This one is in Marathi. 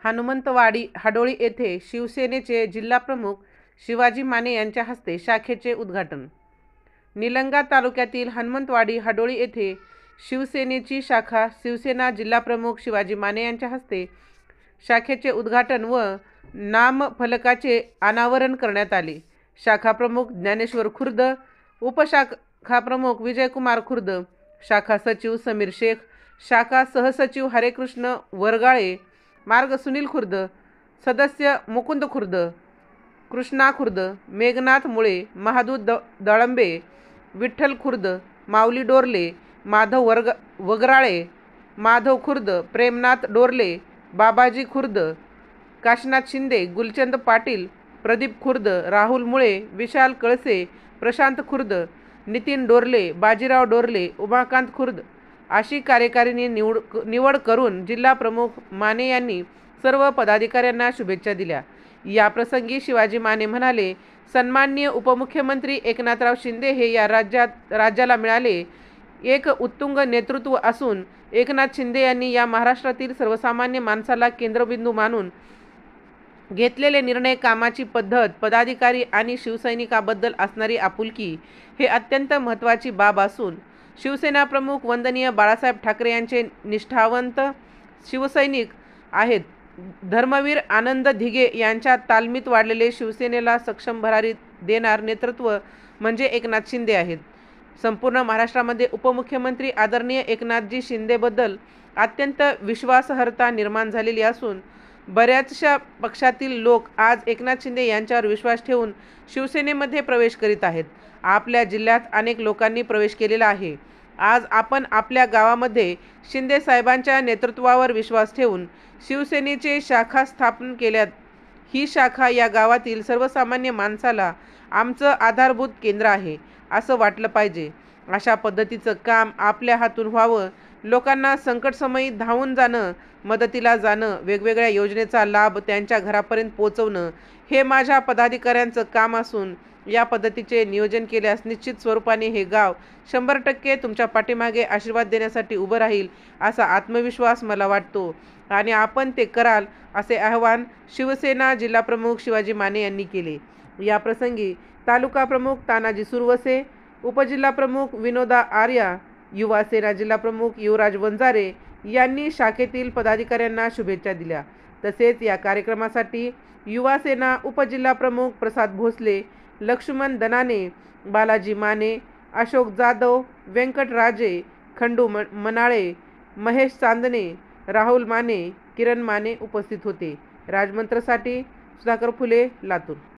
हनुमंतवाडी हाडोळी येथे शिवसेनेचे जिल्हाप्रमुख शिवाजी माने यांच्या हस्ते शाखेचे उद्घाटन। निलंगा तालुक्यातील हनुमंतवाडी हाडोळी येथे शिवसेनेची शाखा शिवसेना जिल्हाप्रमुख शिवाजी माने यांच्या हस्ते शाखेचे उद्घाटन व नामफलकाचे अनावरण करण्यात आले। शाखा प्रमुख ज्ञानेश्वर खुर्द, उपशाखा प्रमुख विजयकुमार खुर्द, शाखा सचिव समीर शेख, शाखा सहसचिव हरेकृष्ण वरगाळे, मार्ग सुनील खुर्द, सदस्य मुकुंद खुर्द, कृष्णा खुर्द, मेघनाथ मुळे, महादूत दळंबे, विठ्ठल खुर्द, माऊली डोरले, माधव वगराळे, माधव खुर्द, प्रेमनाथ डोरले, बाबाजी खुर्द, काशीनाथ शिंदे, गुलचंद पाटील, प्रदीप खुर्द, राहुल मुळे, विशाल कळसे, प्रशांत खुर्द, नितीन डोरले, बाजीराव डोरले, उमाकांत खुर्द अशी कार्यकारिणी निवड करून जिल्हा प्रमुख माने यांनी सर्व पदाधिकाऱ्यांना शुभेच्छा दिल्या। या प्रसंगी शिवाजी माने म्हणाले, सन्माननीय उपमुख्यमंत्री एकनाथराव शिंदे हे या राज्याला मिळाले एक उत्तुंग नेतृत्व असून एकनाथ शिंदे यांनी या महाराष्ट्रातील सर्वसामान्य माणसाला केंद्रबिंदू मानून घेतलेले निर्णय, कामाची पद्धत, पदाधिकारी आणि शिवसैनिकाबद्दल असणारी आपुलकी हे अत्यंत महत्त्वाची बाब असून शिवसेना प्रमुख वंदनीय बाळासाहेब ठाकरे यांचे निष्ठावंत शिवसैनिक आहेत। धर्मवीर आनंद धिगे यांच्या तालमीत वाढलेले शिवसेनेला सक्षम भरारी देणार नेतृत्व म्हणजे एकनाथ शिंदे आहेत। संपूर्ण महाराष्ट्रामध्ये उपमुख्यमंत्री आदरणीय एकनाथजी शिंदेबद्दल अत्यंत विश्वासार्हता निर्माण झालेली असून बऱ्याचशा पक्षातील लोक आज एकनाथ शिंदे यांच्यावर विश्वास ठेवून शिवसेनेमध्ये प्रवेश करीत आहेत। आपल्या जिल्ह्यात अनेक लोकांनी प्रवेश केलेला आहे। आज आपण आपल्या गावामध्ये शिंदे साहेबांच्या नेतृत्वावर विश्वास ठेवून शिवसेनेचे शाखा स्थापन केल्यात। ही शाखा या गावातील सर्वसामान्य माणसाला आमचं आधारभूत केंद्र आहे असं वाटलं पाहिजे। अशा पद्धतीचं काम आपल्या हातून व्हावं, लोकांना संकटसमयी धावून जाणं, मदतीला जाणं, वेगवेगळ्या योजनेचा लाभ त्यांच्या घरापर्यंत पोहोचवणं हे माझ्या पदाधिकाऱ्यांचं काम असून या पद्धतीचे नियोजन केल्यास निश्चित स्वरूपाने हे गाव 100% तुमच्या पाठीमागे आशीर्वाद देण्यासाठी उभं राहील असा आत्मविश्वास मला वाटतो आणि आपण ते कराल असे आवाहन शिवसेना जिल्हाप्रमुख शिवाजी माने यांनी केले। या प्रसंगी तालुका प्रमुख तानाजी सुरवसे, उपजिल्हाप्रमुख विनोदा आर्या, युवा सेना जिल्हाप्रमुख युवराज वंजारे यांनी शाखेतील पदाधिकाऱ्यांना शुभेच्छा दिल्या। तसेच या कार्यक्रमासाठी युवा सेना उपजिल्हाप्रमुख प्रसाद भोसले, लक्ष्मण दनाने, बालाजी माने, अशोक जाधव, व्यंकट राजे, खंडू मनाळे, महेश चांदणे, राहुल माने, किरण माने उपस्थित होते। राजमंत्रसाठी सुधाकर फुले, लातूर।